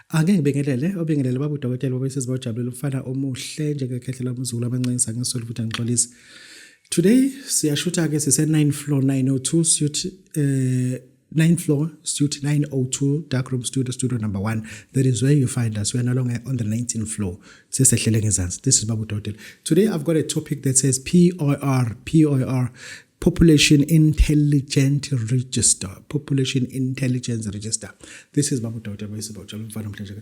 Ake ngibingelele obingelele baba udokotela baba sesibawujabulela umfana omuhle njengekhehlela umzulu abancengisa ngesoli futhi angixolisi. Today siyashutha ke sise 9th floor 902 suite 9th floor suite 902 dark room studio number 1. That is where you find us. We are no longer on the 19th floor. Sisehlele ngezansi. This is baba udokotela. Today I've got a topic that says PIR Population Intelligence Register. Population Intelligence Register. This is baba udokotela bayisibawujabulela umfana omhle.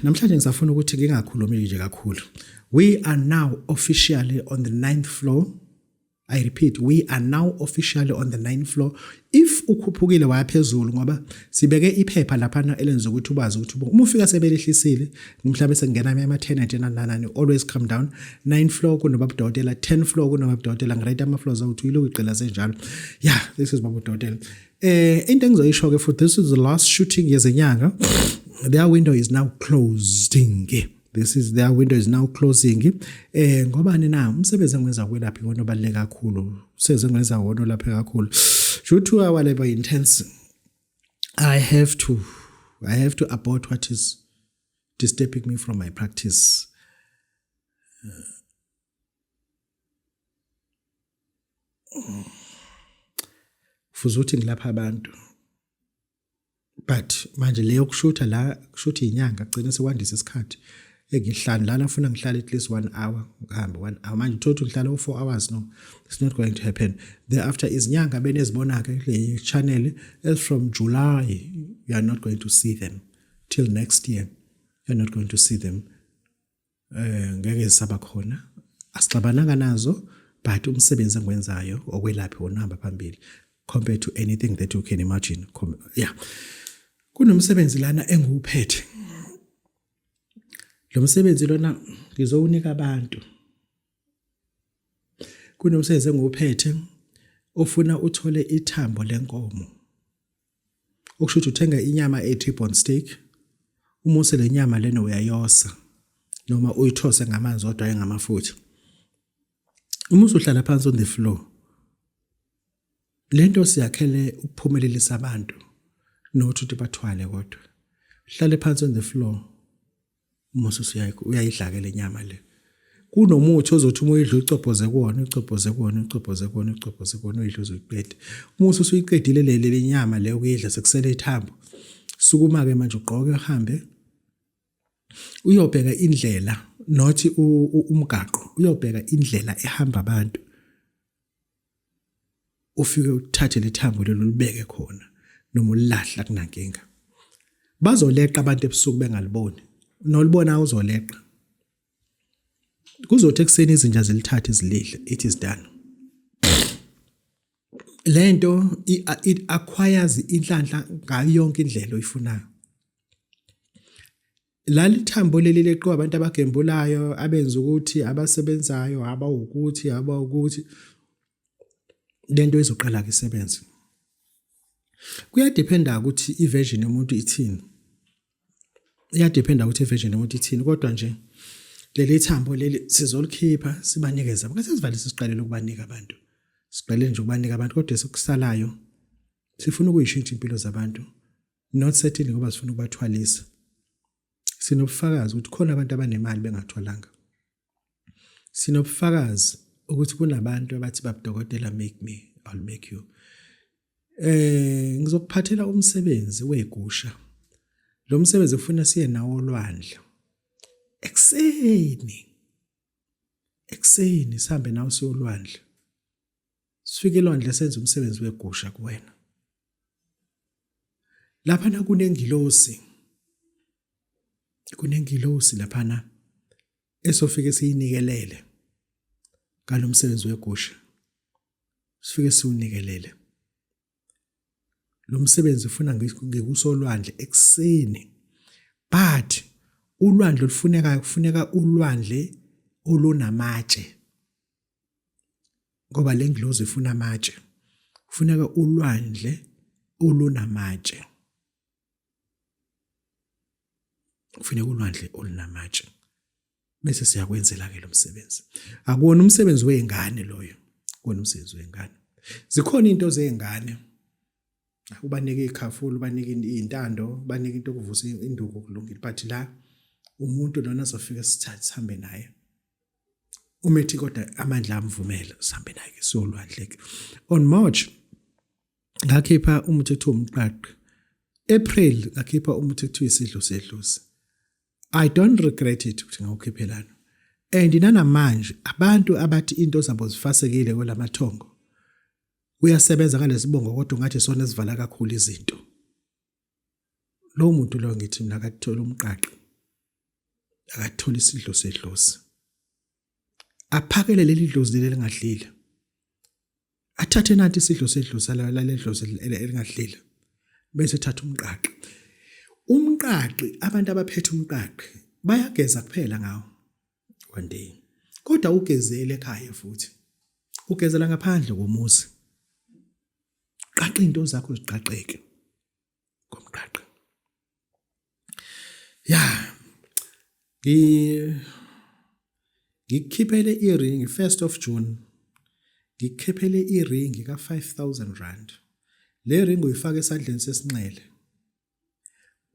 Namhlanje ngisafuna ukuthi ngingakhulumi nje kakhulu. We are now officially on the 9th floor. I repeat, we are now officially on the 9th floor. If ukhuphukile wayaphezulu ngoba sibeke iphepha lapha elenza ukuthi ubazi ukuthi uma ufika sebelehlisile mhlawumbe sengena ama tenant nanani always come down. 9th floor kunobaba udokotela, 10th floor kunobaba udokotela, ngirate ama floors awuthi yilo iqela senjalo. This is baba udokotela. Into engizoyisho ke futhi, this is the last shooting yezenyanga. Their window is now closing. Their window is now closing. Ngobani na umsebenzi engiwenza kwelaphi wona obaluleke kakhulu. Umsebenzi engiwenza wona olaphe kakhulu. Due to our labor intense, I have to abort what is disturbing me from my practice. Fuzuthi ngilapha abantu. But manje leyo kushuta inyanga gcina sekwandisa isikhathi engihlala lana ufuna ngihlale at least 1 hour ngihamba 1 hour manje uthothi ngihlala 4 hours. No, it's not going to happen. Thereafter izinyanga benezibona ke le channel as from July you are not going to see them till next year. You are not going to see them. Ngeke saba khona asixabananga nazo, but umsebenzi engwenzayo okwelaphi wona hamba phambili compared to anything that you can imagine. Kunomsebenzi lana engiwuphethe. Lo msebenzi lona ngizowunika abantu. Kunomsebenzi engiwuphethe ofuna uthole ithambo lenkomo. Okusho ukuthi uthenga inyama e-T-bone steak. Umuse le nyama lena uyayosa noma uyithose ngamanzi odwa engamafutha. Uma usuhlala phansi on the floor, lento siyakhele ukuphumelelisa abantu nothi uthi bathwale kodwa. Hlale phansi on the floor. Umusu uyayidlaka le nyama le. Kunomuthi ozothi uma uyidla ucophoze kuwona, uyidla uzoyiqeda. Umusu usuyiqedile le nyama le ukuyidla sekusele ithambo. Sukuma ke manje ugqoke uhambe. Uyobheka indlela, nothi umgaqo. Uyobheka indlela ehamba abantu. Ufike uthathe lethambo lelo libeke khona noma ulahla kunankinga. Bazoleqa abantu ebusuku bengaliboni. Nolibona uzoleqa. Kuzothi ekseni izinja zilithathe izilidle. It is done. Lento it acquires inhlanhla ngayo yonke indlela oyifunayo. Lali thambo leli leqwa abantu abagembulayo, abenza ukuthi abasebenzayo, abawukuthi lento izoqala ke isebenze. Kuyadependa ukuthi iversion yomuntu ithini. Iyadependa ukuthi iversion yomuntu ithini, kodwa nje leli thambo leli sizolikhipha sibanikeza. Ngoba sesivale sisiqalele ukubanika abantu. Siqalele nje ukubanika abantu kodwa esikusalayo sifuna ukuyishintsha impilo zabantu. Not certainly ngoba sifuna ukubathwalisa. Sinobufakazi ukuthi khona abantu abanemali bengathwalanga. Sinobufakazi ukuthi kunabantu abathi babudokotela make me, I'll make you. Ngizokuphathela umsebenzi wegusha. Lo msebenzi ufuna siye nawo olwandle. Ekseni sihambe nawo siyo olwandle. Sifike elwandle senze umsebenzi wegusha kuwena. Lapha kunengilosi. Kunengilosi lapha esofike siyinikelele. Ngalo msebenzi wegusha. Sifike siwunikelele. Lo msebenzi ufuna ngikusolwandle ekseni. But ulwandle kufuneka ulwandle olunamatshe. Ngoba le ngilozi ifuna amatshe. Kufuneka ulwandle olunamatshe. Kufuneka ulwandle olunamatshe. Bese siyakwenzela ke lo msebenzi. Akuwona umsebenzi weingane loyo. Kuwona umsebenzi weingane. Zikhona into zeingane ubanike ikhafula, ubanike izintando, banike into okuvusa induku kulungile, but la umuntu lona azofika sithathe sihambe naye. Umethi kodwa amandla amvumela sihambe naye siyolwandle. On March ngakhipha umuthi ekuthiwa umqaqi. April ngakhipha umuthi ekuthiwa isidlo sedlozi. I don't regret it ukuthi ngawukhiphelana. And nanamanje abantu abathi into zabo zifasekile kwelamathongo uyasebenza ngalesibongo kodwa ngathi sona sivala kakhulu izinto. Lo muntu lo ngithi mina akathola umqaqi, akathola isidlo sedlozi, aphakele leli dlozi elingadlile, athathe nathi isidlo sedlozi lale dlozi elingadlile bese thatha umqaqi. Umqaqi, abantu abaphethe umqaqi bayageza kuphela ngawo one day, kodwa ugezele ekhaya futhi, ugezela ngaphandle komuzi. Qaqi into zakho ziqaqeke komqaqi. Ngikhiphele i-ring 1st of June. Ngikhiphele i-ring ka 5,000 rand. Le ring uyifaka esandleni sesinxele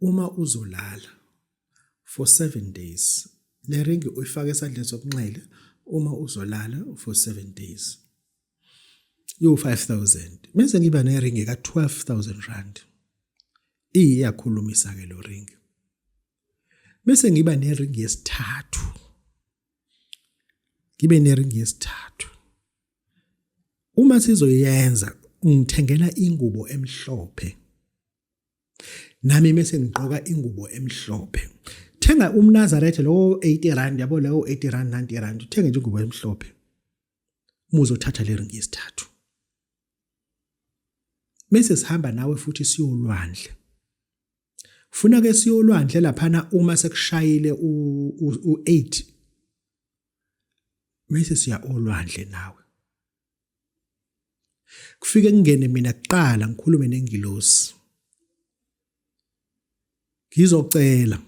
uma uzolala for 7 days. Le ring uyifaka esandleni sokunxele uma uzolala for 7 days. Yo 5,000. Mase ngiba ne ring ka 12,000 rand. Iyakhulumisa ke lo ring. Bese ngiba ne ring yesithathu. Ngibe ne ring yesithathu. Uma sizoyenza ngithengela ingubo emhlophe. Nami mase ngigqoka ingubo emhlophe. Thenga umNazaretha lo 80 rand yabo lo 80 rand 90 rand. Uthenge nje ingubo emhlophe. Muzothatha le ring yesithathu. Mase sihamba nawe futhi siyolwandle. Funa ke siyolwandle laphana uma sekushayile u8. Mase siya olwandle nawe. Kufike ngene mina kuqala ngikhulume nengilosi. Ngizocela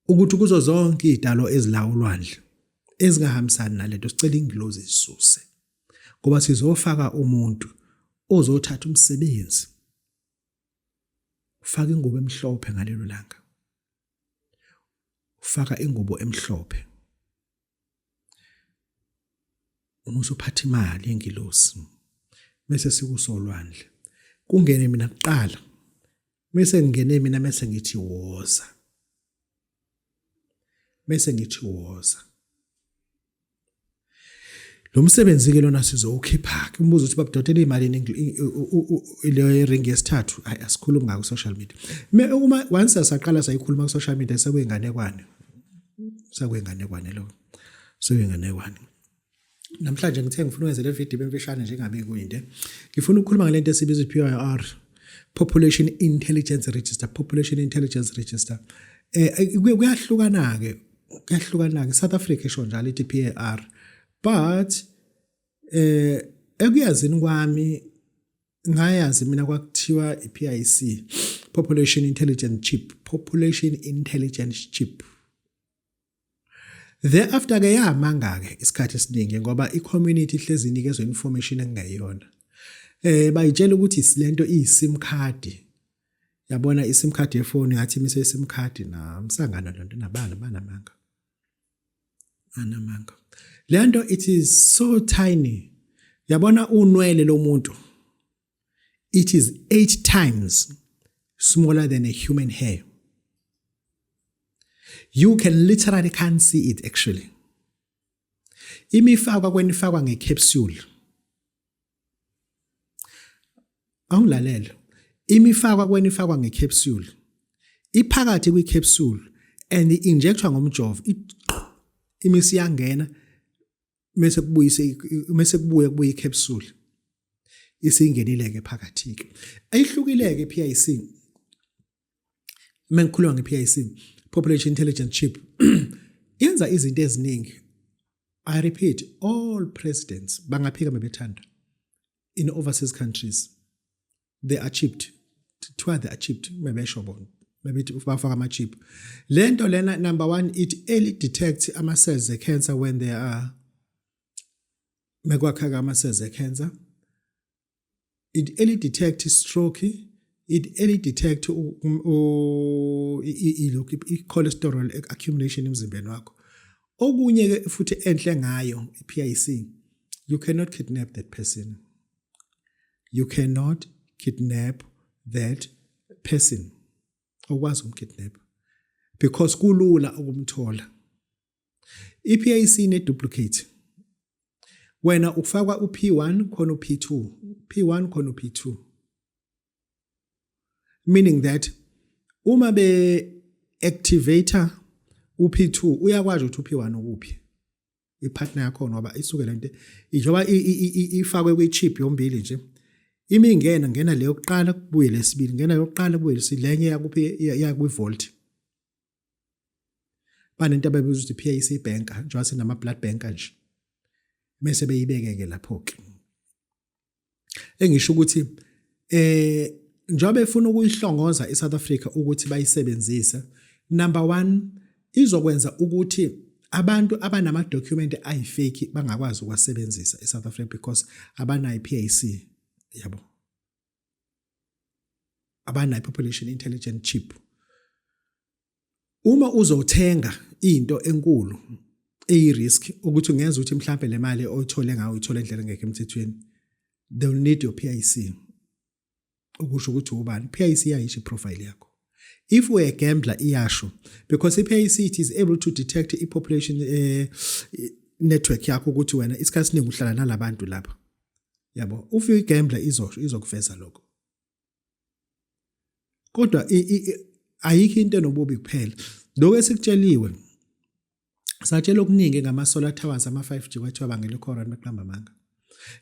ukuthi kuzo zonke izidalo ezila ulwandle ezingahambisani nalento sicela ingilosi isuse. Ngoba sizofaka umuntu ozothatha umsebenzi. Ufaka ingubo emhlophe ngalelo langa. Ufaka ingubo emhlophe. Umusuphatha imali yengilosi. Mase sikusolwandle. Kungene mina kuqala. Mase ngene mina mase ngithi woza. Mase ngithi woza. Lo msebenzi ke lona sizowukhipha. Umbuzo uthi babudodela imali ile ring yesithathu asikhulumi ngako social media. Uma once saqala sayikhuluma ku social media sekwenganekwane. Sekwenganekwane lo. Sekwenganekwane. Namhlanje ngithe ngifuna ukwenza le video emfishane njengabe kuyinde. Ngifuna ukukhuluma ngalento esibiza PIR, Population Intelligence Register, Population Intelligence Register. Kuyahlukana ke South Africa isho njalo ithi PIR. But ekuyazini kwami ngayazi mina kwakuthiwa iPIC, Population Intelligence Chip, Population Intelligence Chip. Thereafter ke yamanga ke isikhathi esiningi ngoba iCommunity ihlezi inikezwe information engayona. Bayitshela ukuthi isilento iSIM card. Yabona iSIM card yefoni ngathi mise iSIM card na msangana lonto nabana banamanga. Anamanga. Lento it is so tiny. Yabona unwele lo muntu. It is 8 times smaller than a human hair. You can literally can't see it actually. Imifakwa kwenifakwa ngecapsule. Awulalela. Imifakwa kwenifakwa ngecapsule. Iphakathi kwicapsule and injectwa ngomjovo. Imisi yangena mase kubuye icapsule. Isingenile ke phakathi ke. Ayihlukile ke PIC. Mengikhuluma ngePIC. Population Intelligence Chip. Yenza izinto eziningi. I repeat, all presidents bangaphika mebethanda in overseas countries. They are chipped. They are chipped. Mebesho bona. Mebethi bafaka ama chip. Lento lena number 1 it early detects ama cells of cancer when they are mekwakha ama cells of cancer. it early detect stroke, it early detect i-cholesterol accumulation emzimbeni wakho. Okunye ke futhi enhle ngayo i-PIC, you cannot kidnap that person. You cannot kidnap that person. Okwazi umkidnap because kulula ukumthola. I-PIC ne duplicate. Wena ufakwa uP1 khona uP2, P1 khona uP2. Meaning that uma be activator uP2 uyakwazi ukuthi uP1 ukuphi. I-partner yakho ngoba isuke lento njengoba ifakwe kwi-chip yombili nje. Imi ngena leyo kuqala kubuye lesibili, ngena yokuqala kubuye lesibili, lenye yakuphi yakwi-volt. Banento abayibiza ukuthi PIC banker, njengoba sinama blood banker nje. Mase beyibekeke lapho ke. Engisho ukuthi njengoba befuna ukuyihlongoza eSouth Africa ukuthi bayisebenzise, number 1 izokwenza ukuthi abantu abanama document ayifake bangakwazi ukwasebenzisa eSouth Africa because abanayo PIC, yabo. Abanayo population intelligence chip. Uma uzothenga into enkulu risk ukuthi ungenza ukuthi mhlambe le mali oyithole ngayo uyithole endlela engekho emthethweni, they will need your PIC ukusho ukuthi ubani. PIC iyayisho profile yakho. If we are gambler iyasho because PIC it is able to detect population network yakho ukuthi wena isikhathi siningi uhlala nalabantu lapha, yabo. If you gambler izokuveza lokho. Kodwa ayikho into enobubi kuphela. Lokho esikutsheliwe satshela okuningi ngama solar towers ama 5G kwathiwa bangele khona beqamba manga.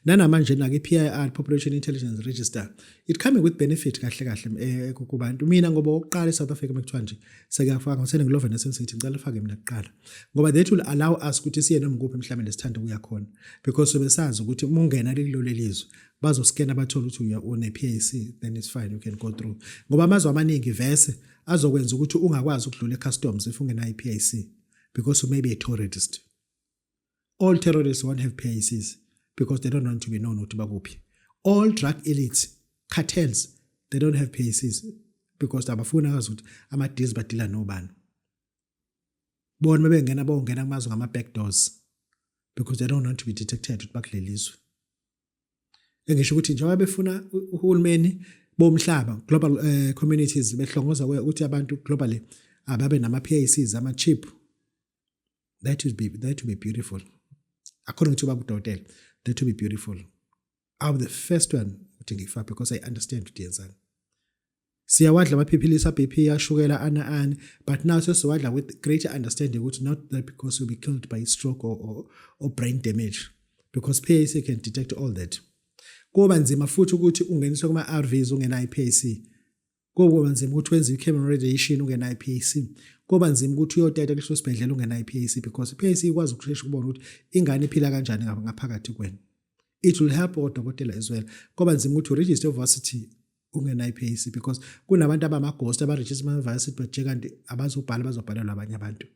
Nanamanje na ke PIR Population Intelligence Register it coming with benefit kahle kubantu. Mina ngoba oqala eSouth Africa mekuthiwa nje sekuyafaka ngisene ngilove nesensithi ngicela ufake mina kuqala ngoba that will allow us ukuthi siye noma nguphi mhlawumbe lesithanda kuya khona because sobesazi ukuthi ungena kulelo lelizwe bazoscan abathola ukuthi une PIC, then it's fine, you can go through. Ngoba amazwe amaningi vese azokwenza ukuthi ungakwazi ukudlula customs if ungena iPIC because you may be a terrorist. All terrorists won't have PICs because they don't want to be known ukuthi bakuphi. All drug elites, cartels, they don't have PICs because abafuna kazi ukuthi ama deals badila nobani. Bona bengena bongena amazwe ngama back doors because they don't want to be detected ukuthi bakulelizwe. Engisho ukuthi njengoba befuna uhulumeni bomhlaba global communities behlongoza ukuthi abantu globally ababe nama PICs ama chip. That would be beautiful. According to Babu Hotel, that would be beautiful. I'm the first one to give up because I understand to the siyawadla amaphilisi BP ashukela ana but now sesiwadla with greater understanding which not that because you'll be killed by stroke or brain damage because PIC can detect all that. Kuba nzima futhi ukuthi ungeniswe kuma RVs ungena iPIC. Kuba nzima ukuthi wenze i-chemo radiation ungena iPIC. Kuba nzima ukuthi uyoteta kuleso sibhedlela ungena iPIC because iPIC ikwazi ukushesha ukubona ukuthi ingane iphila kanjani ngaphakathi kwena. It will help odokotela as well. Kuba nzima ukuthi uregister varsity ungena iPIC because kunabantu abama-ghost abaregister ama-varsity but kanti bazobhalelwa abanye abantu.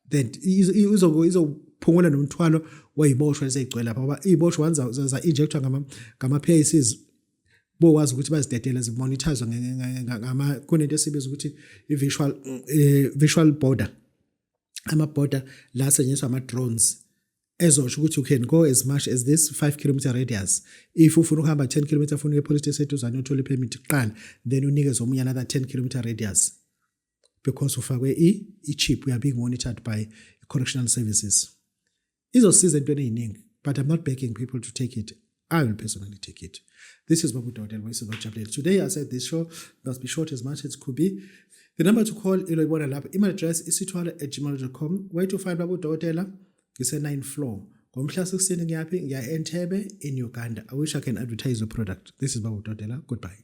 Then izophungula nomthwalo weyiboshwa ezigcwele lapha ngoba iziboshwa wanza injectwa ngama-PICs bokwazi ukuthi bazidedele zimonithazwe ngama kunento esibiza ukuthi visual border, ama-border la asetshenziswa ama-drones ezosho ukuthi you can go as much as this 5 km radius. If ufuna ukuhamba 10 km ufuna police station uzane uthola permit kuqala then unikeze omunye another 10 km radius because ufakwe i-chip, we are being monitored by correctional services. Izosiza entweni eziningi but I'm not begging people to take it. I will personally take it. This is Babu Hotel Voice of Chaplain. Today I said this show must be short as much as it could be. The number to call iloyibona lapha. Email address isithwala@gmail.com. Where to find Babu Hotel? Ngise 9th floor. Ngomhla 16 ngiyaphi? Ngiya eNtebe in Uganda. I wish I can advertise your product. This is Babu Hotel. Goodbye.